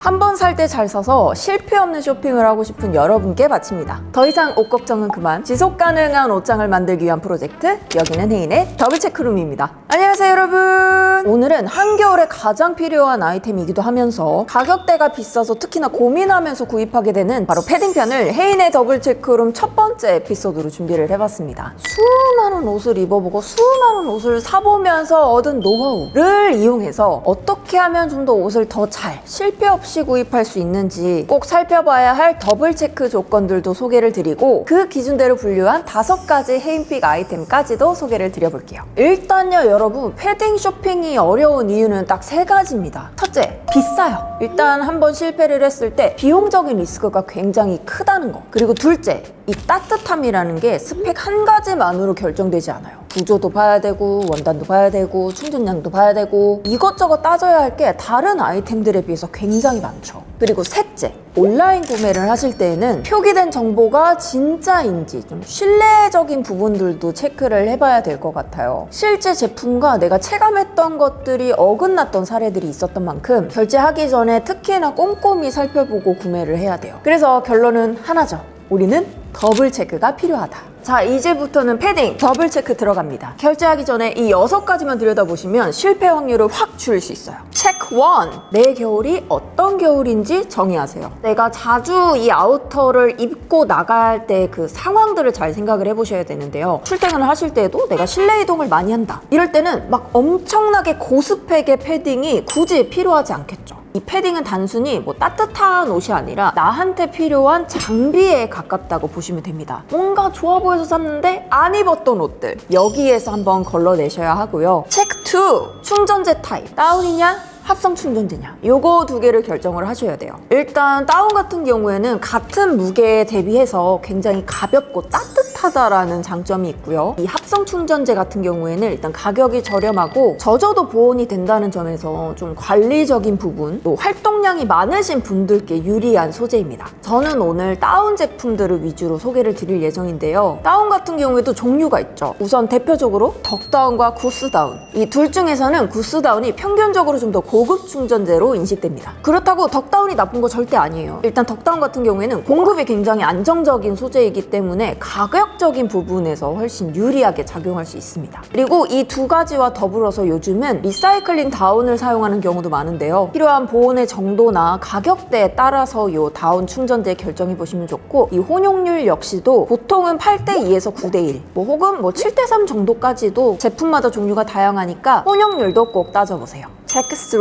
한 번 살 때 잘 사서 실패 없는 쇼핑을 하고 싶은 여러분께 바칩니다. 더 이상 옷 걱정은 그만, 지속 가능한 옷장을 만들기 위한 프로젝트, 여기는 혜인의 더블체크룸입니다. 안녕하세요 여러분. 오늘은 한겨울에 가장 필요한 아이템이기도 하면서 가격대가 비싸서 특히나 고민하면서 구입하게 되는 바로 패딩편을 혜인의 더블체크룸 첫 번째 에피소드로 준비를 해봤습니다. 수많은 옷을 입어보고 수많은 옷을 사보면서 얻은 노하우를 이용해서 어떻게 하면 좀 더 옷을 더 잘, 실패 없이 구입할 수 있는지 꼭 살펴봐야 할 더블 체크 조건들도 소개를 드리고, 그 기준대로 분류한 5가지 혜인픽 아이템까지도 소개를 드려볼게요. 일단요 여러분, 패딩 쇼핑이 어려운 이유는 딱 3가지입니다. 첫째, 비싸요. 일단 한번 실패를 했을 때 비용적인 리스크가 굉장히 크다는 거. 그리고 둘째, 이 따뜻함이라는 게 스펙 한 가지만으로 결정되지 않아요. 구조도 봐야 되고, 원단도 봐야 되고, 충전량도 봐야 되고, 이것저것 따져야 할 게 다른 아이템들에 비해서 굉장히 많죠. 그리고 셋째, 온라인 구매를 하실 때에는 표기된 정보가 진짜인지 좀 신뢰적인 부분들도 체크를 해봐야 될 것 같아요. 실제 제품과 내가 체감했던 것들이 어긋났던 사례들이 있었던 만큼 결제하기 전에 특히나 꼼꼼히 살펴보고 구매를 해야 돼요. 그래서 결론은 하나죠. 우리는 더블 체크가 필요하다. 자, 이제부터는 패딩 더블 체크 들어갑니다. 결제하기 전에 이 6가지만 들여다보시면 실패 확률을 확 줄일 수 있어요. 체크 1. 내 겨울이 어떤 겨울인지 정의하세요. 내가 자주 이 아우터를 입고 나갈 때 그 상황들을 잘 생각을 해보셔야 되는데요. 출퇴근을 하실 때에도 내가 실내 이동을 많이 한다. 이럴 때는 막 엄청나게 고스펙의 패딩이 굳이 필요하지 않겠죠. 이 패딩은 단순히 뭐 따뜻한 옷이 아니라 나한테 필요한 장비에 가깝다고 보시면 됩니다. 뭔가 좋아 보여서 샀는데 안 입었던 옷들, 여기에서 한번 걸러내셔야 하고요. 체크 2. 충전재 타입. 다운이냐? 합성 충전재냐, 요거 2개를 결정을 하셔야 돼요. 일단 다운 같은 경우에는 같은 무게에 대비해서 굉장히 가볍고 따뜻하다라는 장점이 있고요. 이 합성 충전재 같은 경우에는 일단 가격이 저렴하고 젖어도 보온이 된다는 점에서 좀 관리적인 부분, 또 활동량이 많으신 분들께 유리한 소재입니다. 저는 오늘 다운 제품들을 위주로 소개를 드릴 예정인데요. 다운 같은 경우에도 종류가 있죠. 우선 대표적으로 덕다운과 구스다운, 이 둘 중에서는 구스다운이 평균적으로 좀 더 고급 충전재로 인식됩니다. 그렇다고 덕다운이 나쁜 거 절대 아니에요. 일단 덕다운 같은 경우에는 공급이 굉장히 안정적인 소재이기 때문에 가격적인 부분에서 훨씬 유리하게 작용할 수 있습니다. 그리고 이 2가지와 더불어서 요즘은 리사이클링 다운을 사용하는 경우도 많은데요. 필요한 보온의 정도나 가격대에 따라서 이 다운 충전재 결정해 보시면 좋고, 이 혼용률 역시도 보통은 8:2에서 9:1, 혹은 7:3 정도까지도 제품마다 종류가 다양하니까 혼용률도 꼭 따져보세요. 체크 3.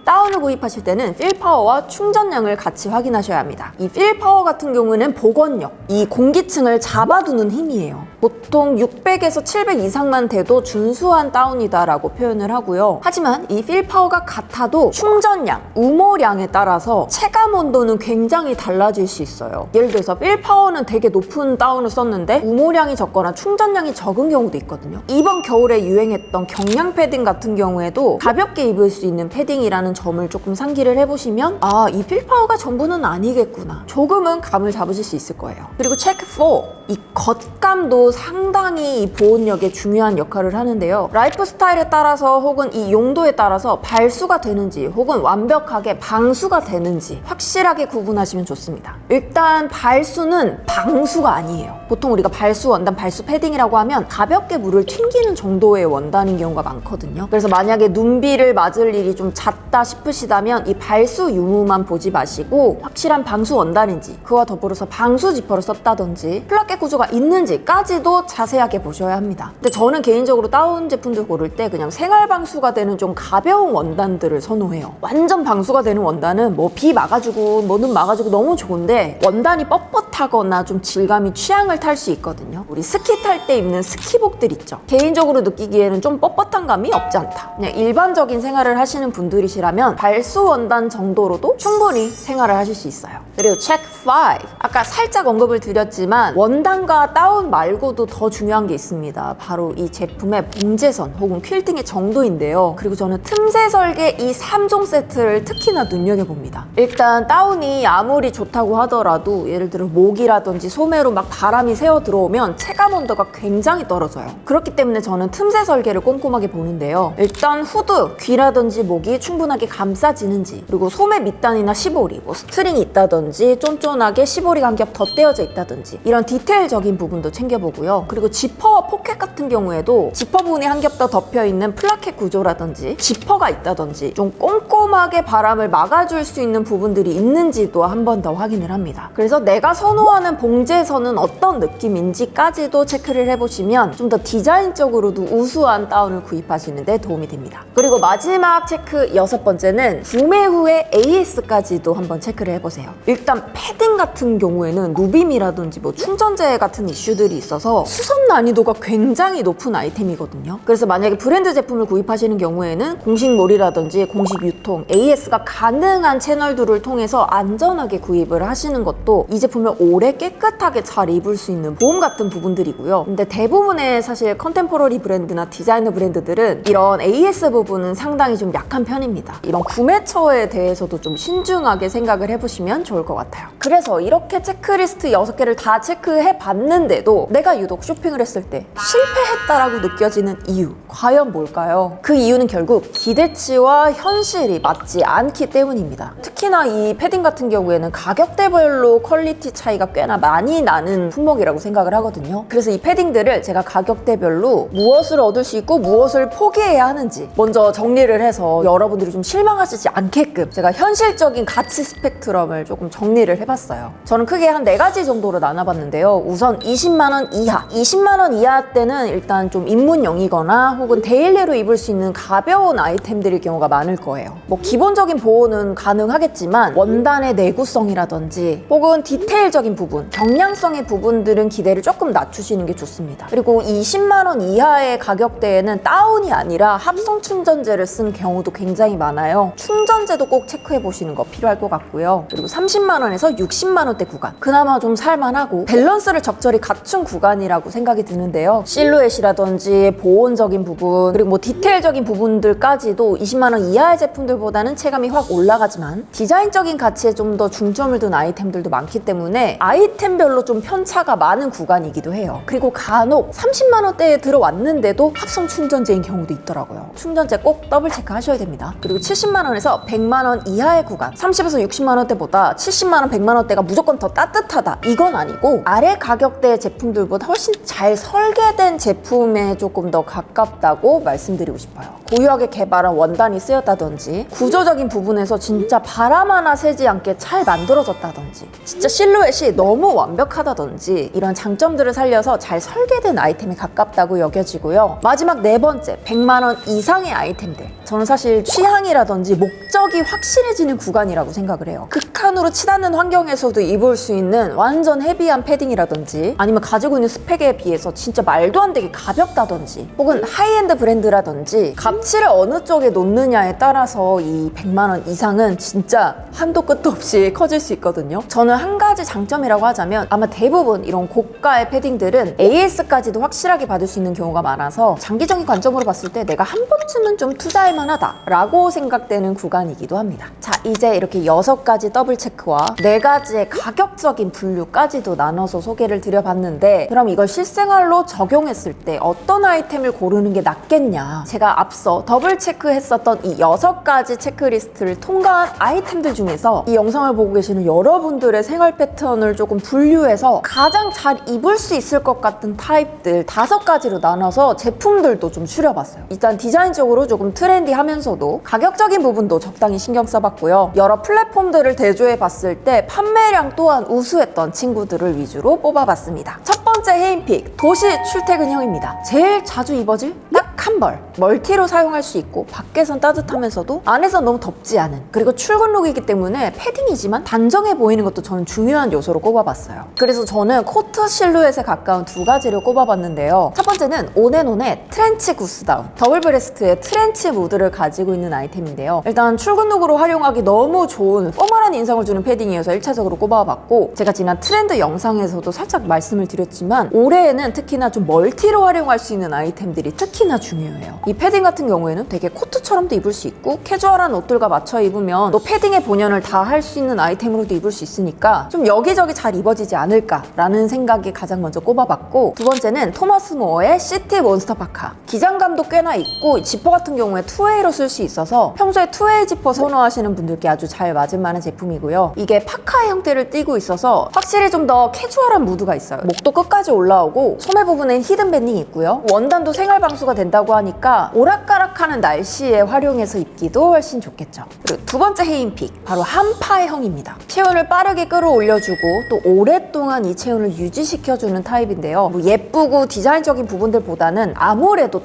다운을 구입하실 때는 필파워와 충전량을 같이 확인하셔야 합니다. 이 필파워 같은 경우는 복원력, 이 공기층을 잡아두는 힘이에요. 보통 600에서 700 이상만 돼도 준수한 다운이다라고 표현을 하고요. 하지만 이 필파워가 같아도 충전량, 우모량에 따라서 체감 온도는 굉장히 달라질 수 있어요. 예를 들어서 필파워는 되게 높은 다운을 썼는데 우모량이 적거나 충전량이 적은 경우도 있거든요. 이번 겨울에 유행했던 경량 패딩 같은 경우에도 가볍게 입을 수 있는 패딩이라는 점을 조금 상기를 해보시면, 아, 이 필파워가 전부는 아니겠구나, 조금은 감을 잡으실 수 있을 거예요. 그리고 체크 4. 이 겉감도 상당히 이 보온력에 중요한 역할을 하는데요. 라이프 스타일에 따라서 혹은 이 용도에 따라서 발수가 되는지 혹은 완벽하게 방수가 되는지 확실하게 구분하시면 좋습니다. 일단 발수는 방수가 아니에요. 보통 우리가 발수 원단, 발수 패딩이라고 하면 가볍게 물을 튕기는 정도의 원단인 경우가 많거든요. 그래서 만약에 눈비를 맞을 일이 좀 잦다 싶으시다면 이 발수 유무만 보지 마시고 확실한 방수 원단인지, 그와 더불어서 방수 지퍼를 썼다든지 플라켓 구조가 있는지까지도 자세하게 보셔야 합니다. 근데 저는 개인적으로 다운 제품들 고를 때 그냥 생활 방수가 되는 좀 가벼운 원단들을 선호해요. 완전 방수가 되는 원단은 비 막아주고 눈 막아주고 너무 좋은데 원단이 뻣뻣하거나 좀 질감이 취향을 탈 수 있거든요. 우리 스키 탈 때 입는 스키복들 있죠. 개인적으로 느끼기에는 좀 뻣뻣한 감이 없지 않다. 그냥 일반적인 생활을 하시는 분들이시라면 발수 원단 정도로도 충분히 생활을 하실 수 있어요. 그리고 체크 5. 아까 살짝 언급을 드렸지만 원단과 다운 말고 말고도 더 중요한 게 있습니다. 바로 이 제품의 봉제선 혹은 퀼팅의 정도인데요. 그리고 저는 틈새 설계 이 3종 세트를 특히나 눈여겨봅니다. 일단 다운이 아무리 좋다고 하더라도 예를 들어 목이라든지 소매로 막 바람이 새어 들어오면 체감 온도가 굉장히 떨어져요. 그렇기 때문에 저는 틈새 설계를 꼼꼼하게 보는데요. 일단 후드, 귀라든지 목이 충분하게 감싸지는지, 그리고 소매 밑단이나 시보리, 스트링이 있다든지 쫀쫀하게 시보리가 한 겹 더 떼어져 있다든지 이런 디테일적인 부분도 챙겨보고요. 그리고 지퍼와 포켓 같은 경우에도 지퍼 부분이 한 겹 더 덮여있는 플라켓 구조라든지 지퍼가 있다든지 좀 꼼꼼하게 바람을 막아줄 수 있는 부분들이 있는지도 한 번 더 확인을 합니다. 그래서 내가 선호하는 봉제선은 어떤 느낌인지까지도 체크를 해보시면 좀 더 디자인적으로도 우수한 다운을 구입하시는 데 도움이 됩니다. 그리고 마지막 체크 6번째는 구매 후에 AS까지도 한번 체크를 해보세요. 일단 패딩 같은 경우에는 누빔이라든지 충전재 같은 이슈들이 있어서 수선 난이도가 굉장히 높은 아이템이거든요. 그래서 만약에 브랜드 제품을 구입하시는 경우에는 공식 몰이라든지 공식 유통, AS가 가능한 채널들을 통해서 안전하게 구입을 하시는 것도 이 제품을 오래 깨끗하게 잘 입을 수 있는 보험 같은 부분들이고요. 근데 대부분의 사실 컨템포러리 브랜드나 디자이너 브랜드들은 이런 AS 부분은 상당히 좀 약한 편입니다. 이런 구매처에 대해서도 좀 신중하게 생각을 해보시면 좋을 것 같아요. 그래서 이렇게 체크리스트 6개를 다 체크해 봤는데도 내가 유독 쇼핑을 했을 때 실패했다라고 느껴지는 이유, 과연 뭘까요? 그 이유는 결국 기대치와 현실이 맞지 않기 때문입니다. 특히나 이 패딩 같은 경우에는 가격대별로 퀄리티 차이가 꽤나 많이 나는 품목이라고 생각을 하거든요. 그래서 이 패딩들을 제가 가격대별로 무엇을 얻을 수 있고 무엇을 포기해야 하는지 먼저 정리를 해서 여러분들이 좀 실망하시지 않게끔 제가 현실적인 가치 스펙트럼을 조금 정리를 해봤어요. 저는 크게 한 4가지 정도로 나눠봤는데요. 우선 20만 원 이하, 20만 원 이하 때는 일단 좀 입문용이거나 혹은 데일리로 입을 수 있는 가벼운 아이템들일 경우가 많을 거예요. 기본적인 보호는 가능하겠지만 원단의 내구성이라든지 혹은 디테일적인 부분, 경량성의 부분들은 기대를 조금 낮추시는 게 좋습니다. 그리고 20만 원 이하의 가격대에는 다운이 아니라 합성 충전재를 쓴 경우도 굉장히 많아요. 충전재도 꼭 체크해 보시는 거 필요할 것 같고요. 그리고 30만 원에서 60만 원대 구간, 그나마 좀 살만하고 밸런스를 적절히 갖춘 구간이라고 생각이 드는데요. 실루엣이라든지 보온적인 부분, 그리고 디테일적인 부분들까지도 20만 원 이하의 제품들보다는 체감이 확 올라가지만 디자인적인 가치에 좀 더 중점을 둔 아이템들도 많기 때문에 아이템별로 좀 편차가 많은 구간이기도 해요. 그리고 간혹 30만 원대에 들어왔는데도 합성 충전재인 경우도 있더라고요. 충전재 꼭 더블 체크 하셔야 됩니다. 그리고 70만 원에서 100만 원 이하의 구간, 30에서 60만 원대보다 70만 원, 100만 원대가 무조건 더 따뜻하다, 이건 아니고 아래 가격대 제품들보다 훨씬 잘 설계된 제품에 조금 더 가깝다고 말씀드리고 싶어요. 고유하게 개발한 원단이 쓰였다든지 구조적인 부분에서 진짜 바람 하나 새지 않게 잘 만들어졌다든지 진짜 실루엣이 너무 완벽하다든지 이런 장점들을 살려서 잘 설계된 아이템에 가깝다고 여겨지고요. 마지막 4번째, 100만 원 이상의 아이템들. 저는 사실 취향이라든지 목적이 확실해지는 구간이라고 생각을 해요. 극한으로 치닫는 환경에서도 입을 수 있는 완전 헤비한 패딩이라든지 아니면 가지고 있는 스펙에 비해서 진짜 말도 안 되게 가볍다든지 혹은 하이엔드 브랜드라든지 값치를 어느 쪽에 놓느냐에 따라서 이 100만 원 이상은 진짜 한도 끝도 없이 커질 수 있거든요. 저는 한 가지 장점이라고 하자면 아마 대부분 이런 고가의 패딩들은 AS까지도 확실하게 받을 수 있는 경우가 많아서 장기적인 관점으로 봤을 때 내가 한 번쯤은 좀 투자할 만하다 라고 생각되는 구간이기도 합니다. 자, 이제 이렇게 6가지 더블 체크와 4가지의 가격적인 분류까지도 나눠서 소개를 드려봤는데 그럼 이걸 실생활로 적용했을 때 어떤 아이템을 고르는 게 낫겠냐, 제가 앞서 더블 체크했었던 이 6가지 체크리스트를 통과한 아이템들 중에서 이 영상을 보고 계시는 여러분들의 생활 패턴을 조금 분류해서 가장 잘 입을 수 있을 것 같은 타입들 5가지로 나눠서 제품들도 좀 추려봤어요. 일단 디자인적으로 조금 트렌디하면서도 가격적인 부분도 적당히 신경 써봤고요. 여러 플랫폼들을 대조해봤을 때 판매량 또한 우수했던 친구들을 위주로 뽑아봤습니다. 첫 번째 헤인픽, 도시 출퇴근형입니다. 제일 자주 입어질 딱 한 벌, 멀티로 사용할 수 있고 밖에선 따뜻하면서도 안에선 너무 덥지 않은, 그리고 출근룩이기 때문에 패딩이지만 단정해 보이는 것도 저는 중요한 요소로 꼽아봤어요. 그래서 저는 코트 실루엣에 가까운 두 가지를 꼽아봤는데요. 첫 번째는 온앤온의 트렌치 구스다운, 더블 브레스트의 트렌치 무드를 가지고 있는 아이템인데요. 일단 출근룩으로 활용하기 너무 좋은 포멀한 인상을 주는 패딩이어서 1차적으로 꼽아봤고, 제가 지난 트렌드 영상에서도 살짝 말씀을 드렸지만 올해에는 특히나 좀 멀티로 활용할 수 있는 아이템들이 특히나 중요해요. 이 패딩 같은 경우에는 되게 코트처럼도 입을 수 있고 캐주얼한 옷들과 맞춰 입으면 또 패딩의 본연을 다 할 수 있는 아이템으로도 입을 수 있으니까 좀 여기저기 잘 입어지지 않을까라는 생각이 가장 먼저 꼽아봤고, 두 번째는 토머스 모어의 시티 몬스터 파카. 기장감도 꽤나 있고 지퍼 같은 경우에 투웨이로 쓸 수 있어서 평소에 투웨이 지퍼 선호하시는 분들께 아주 잘 맞을 만한 제품이고요. 이게 파카의 형태를 띠고 있어서 확실히 좀 더 캐주얼한 무드가 있어요. 목도 끝까지 올라오고 소매 부분엔 히든 밴딩이 있고요. 원단도 생활 방수가 된다고 하니까 오락가락하는 날씨에 활용해서 입기도 훨씬 좋겠죠. 그리고 두 번째 헤인픽, 바로 한파형입니다. 체온을 빠르게 끌어올려주고 또 오랫동안 이 체온을 유지시켜주는 타입인데요. 뭐 예쁘고 디자인적인 부분들보다는 아무래도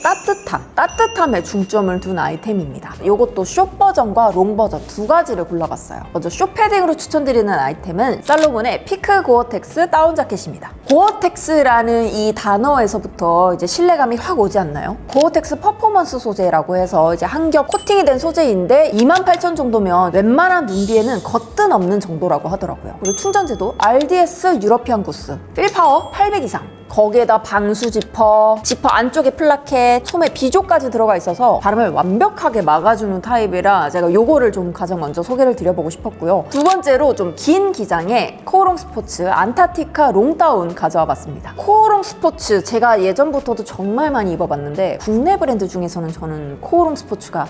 따뜻함에 중점을 둔 아이템입니다. 이것도 숏 버전과 롱 버전 두 가지를 골라봤어요. 먼저 숏 패딩으로 추천드리는 아이템은 살로몬의 피크 고어텍스 다운 자켓입니다. 고어텍스라는 이 단어에서부터 이제 신뢰감이 확 오지 않나요? 고어텍스 퍼포먼스 소재라고 해서 이제 한 겹 코팅이 된 소재인데 28,000 정도면 웬만한 눈비에는 거뜬 없는 정도라고 하더라고요. 그리고 충전재도 RDS 유러피안 구스, 필파워 800 이상, 거기에다 방수 지퍼 안쪽에 플라켓, 소매 비조까지 들어가 있어서 바람을 완벽하게 막아주는 타입이라 제가 요거를 좀 가장 먼저 소개를 드려보고 싶었고요. 두 번째로 좀 긴 기장의 코오롱 스포츠 안타티카 롱다운 가져와 봤습니다. 코오롱 스포츠 제가 예전부터도 정말 많이 입어봤는데 국내 브랜드 중에서는 저는 코오롱 스포츠가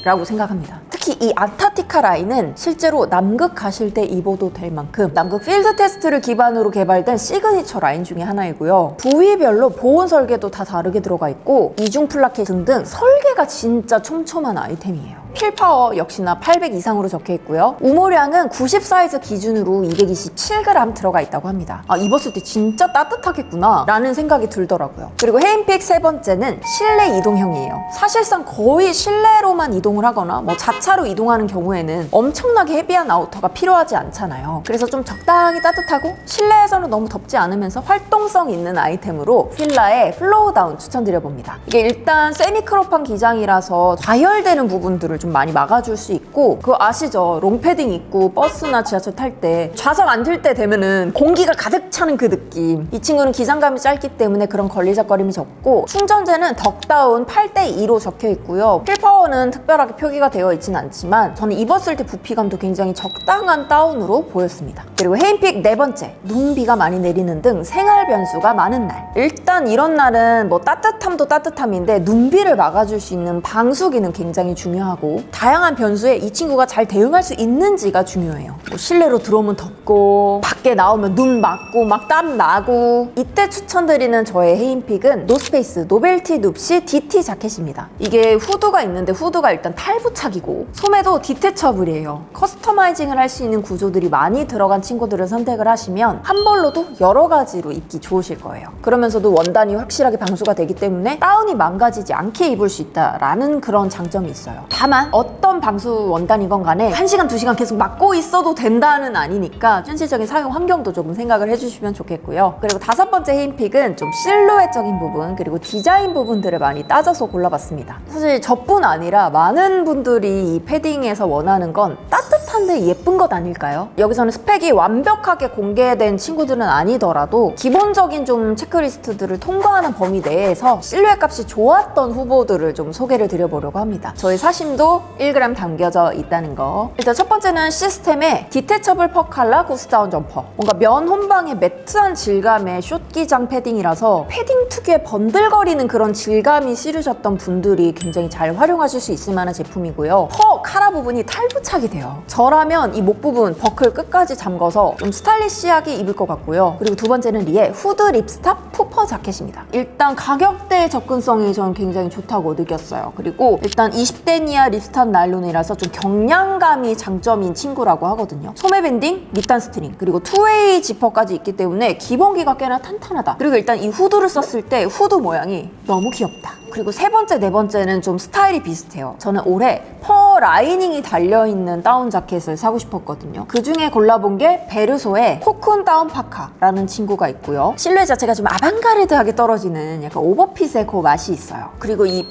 라고 생각합니다. 특히 이 안타티카 라인은 실제로 남극 가실 때 입어도 될 만큼 남극 필드 테스트를 기반으로 개발된 시그니처 라인 중에 하나이고요. 부위별로 보온 설계도 다 다르게 들어가 있고 이중 플라켓 등등 설계가 진짜 촘촘한 아이템이에요. 필파워 역시나 800 이상으로 적혀 있고요. 우모량은 90 사이즈 기준으로 227g 들어가 있다고 합니다. 아, 입었을 때 진짜 따뜻하겠구나 라는 생각이 들더라고요. 그리고 헤인픽 세 번째는 실내 이동형이에요. 사실상 거의 실내로만 이동을 하거나 뭐 자차로 이동하는 경우에는 엄청나게 헤비한 아우터가 필요하지 않잖아요. 그래서 좀 적당히 따뜻하고 실내에서는 너무 덥지 않으면서 활동성 있는 아이템으로 필라의 플로우 다운 추천드려봅니다. 이게 일단 세미크롭한 기장이라서 과열되는 부분들을 좀 많이 막아줄 수 있고, 그거 아시죠? 롱패딩 입고 버스나 지하철 탈 때 좌석 앉을 때 되면은 공기가 가득 차는 그 느낌. 이 친구는 기장감이 짧기 때문에 그런 걸리적거림이 적고, 충전재는 덕다운 8:2로 적혀 있고요. 필파워는 특별하게 표기가 되어 있지는 않지만 저는 입었을 때 부피감도 굉장히 적당한 다운으로 보였습니다. 그리고 헤인픽 네 번째, 눈비가 많이 내리는 등 생활 변수가 많은 날. 일단 이런 날은 뭐 따뜻함도 따뜻함인데 눈비를 막아줄 수 있는 방수기는 굉장히 중요하고, 다양한 변수에 이 친구가 잘 대응할 수 있는지가 중요해요. 뭐 실내로 들어오면 덥고 밖에 나오면 눈 맞고 막 땀 나고, 이때 추천드리는 저의 헤인픽은 노스페이스 노벨티 눕시 DT 자켓입니다. 이게 후드가 있는데 후드가 일단 탈부착이고 소매도 디태처블이에요. 커스터마이징을 할 수 있는 구조들이 많이 들어간 친구들을 선택을 하시면 한 벌로도 여러 가지로 입기 좋으실 거예요. 그러면서도 원단이 확실하게 방수가 되기 때문에 다운이 망가지지 않게 입을 수 있다라는 그런 장점이 있어요. 다만 어떤 방수 원단이건 간에 1시간, 2시간 계속 막고 있어도 된다는 아니니까 현실적인 사용 환경도 조금 생각을 해주시면 좋겠고요. 그리고 다섯 번째 헤인픽은 좀 실루엣적인 부분 그리고 디자인 부분들을 많이 따져서 골라봤습니다. 사실 저뿐 아니라 많은 분들이 이 패딩에서 원하는 건 따뜻한데 예쁜 것 아닐까요? 여기서는 스펙이 완벽하게 공개된 친구들은 아니더라도 기본적인 좀 체크리스트들을 통과하는 범위 내에서 실루엣 값이 좋았던 후보들을 좀 소개를 드려보려고 합니다. 저희 사심도 1g 담겨져 있다는 거. 일단 첫 번째는 시스템의 디태처블 퍼칼라 구스다운 점퍼. 뭔가 면 혼방의 매트한 질감의 숏 기장 패딩이라서 패딩 특유의 번들거리는 그런 질감이 싫으셨던 분들이 굉장히 잘 활용하실 수 있을 만한 제품이고요. 허 카라 부분이 탈부착이 돼요. 저라면 이 목 부분 버클 끝까지 잠궈서 좀 스타일리시하게 입을 것 같고요. 그리고 두 번째는 리의 후드 립스탑 푸퍼 자켓입니다. 일단 가격대 접근성이 저는 굉장히 좋다고 느꼈어요. 그리고 일단 20대 니아 립스탑 나일론이라서 좀 경량감이 장점인 친구라고 하거든요. 소매 밴딩, 밑단 스트링, 그리고 투웨이 지퍼까지 있기 때문에 기본기가 꽤나 탄탄하다. 그리고 일단 이 후드를 썼을 때 후드 모양이 너무 귀엽다. 그리고 세 번째, 네 번째는 좀 스타일이 비슷해요. 저는 올해 퍼 라이닝이 달려있는 다운 자켓을 사고 싶었거든요. 그 중에 골라본 게 베르소의 코쿤 다운 파카라는 친구가 있고요. 실루엣 자체가 좀 아방가르드하게 떨어지는 약간 오버핏의 그 맛이 있어요. 그리고 이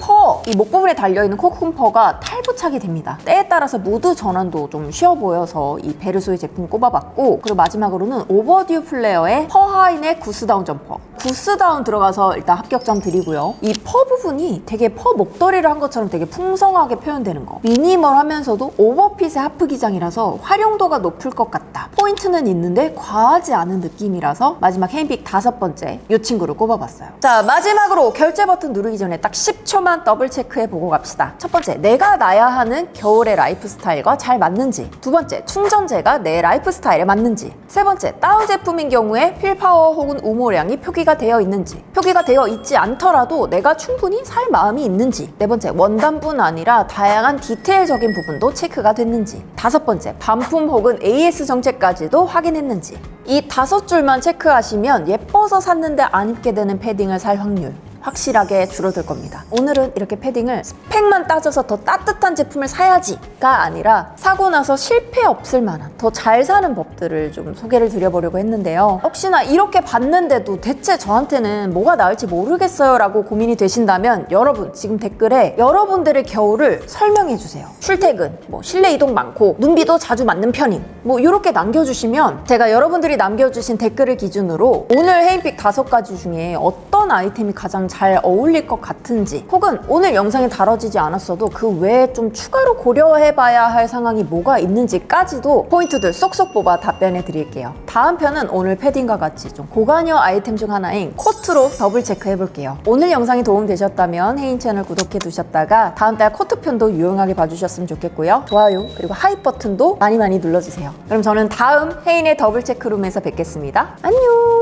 목 부분에 달려있는 코쿤 퍼가 탈부착이 됩니다. 때에 따라서 무드 전환도 좀 쉬워 보여서 이 베르소의 제품 꼽아봤고, 그리고 마지막으로는 오버듀 플레어의 퍼 하인의 구스다운 점퍼. 구스다운 들어가서 일단 합격점 드리고요. 이 퍼 부분이 되게 퍼 목도리를 한 것처럼 되게 풍성하게 표현되는 거. 미니멀하면서도 오버핏의 하프 기장이라서 활용도가 높을 것 같다. 포인트는 있는데 과하지 않은 느낌이라서 마지막 헤인픽 5번째 이 친구를 꼽아봤어요. 자, 마지막으로 결제 버튼 누르기 전에 딱 10초만 더블 체크해보고 갑시다. 첫 번째, 내가 나야 하는 겨울의 라이프 스타일과 잘 맞는지. 두 번째, 충전재가 내 라이프 스타일에 맞는지. 세 번째, 다운 제품인 경우에 필파워 혹은 우모량이 표기가 되어 있는지. 표기가 되어 있지 않더라도 내가 충분히 살 마음이 있는지. 네 번째, 원단뿐 아니라 다양한 디테일적인 부분도 체크가 됐는지. 다섯 번째, 반품 혹은 AS 정책까지도 확인했는지. 이 5줄만 체크하시면 예뻐서 샀는데 안 입게 되는 패딩을 살 확률 확실하게 줄어들 겁니다. 오늘은 이렇게 패딩을 스펙만 따져서 더 따뜻한 제품을 사야지가 아니라 사고 나서 실패 없을 만한 더 잘 사는 법들을 좀 소개를 드려보려고 했는데요. 혹시나 이렇게 봤는데도 대체 저한테는 뭐가 나을지 모르겠어요 라고 고민이 되신다면 여러분 지금 댓글에 여러분들의 겨울을 설명해주세요. 출퇴근, 실내 이동 많고 눈비도 자주 맞는 편인 이렇게 남겨주시면 제가 여러분들이 남겨주신 댓글을 기준으로 오늘 헤인픽 5가지 중에 어떤 아이템이 가장 잘 어울릴 것 같은지, 혹은 오늘 영상에 다뤄지지 않았어도 그 외에 좀 추가로 고려해봐야 할 상황이 뭐가 있는지까지도 포인트들 쏙쏙 뽑아 답변해 드릴게요. 다음 편은 오늘 패딩과 같이 좀 고가녀 아이템 중 하나인 코트로 더블 체크해 볼게요. 오늘 영상이 도움되셨다면 혜인 채널 구독해 두셨다가 다음 달 코트 편도 유용하게 봐주셨으면 좋겠고요. 좋아요 그리고 하이 버튼도 많이 눌러주세요. 그럼 저는 다음 혜인의 더블 체크룸에서 뵙겠습니다. 안녕.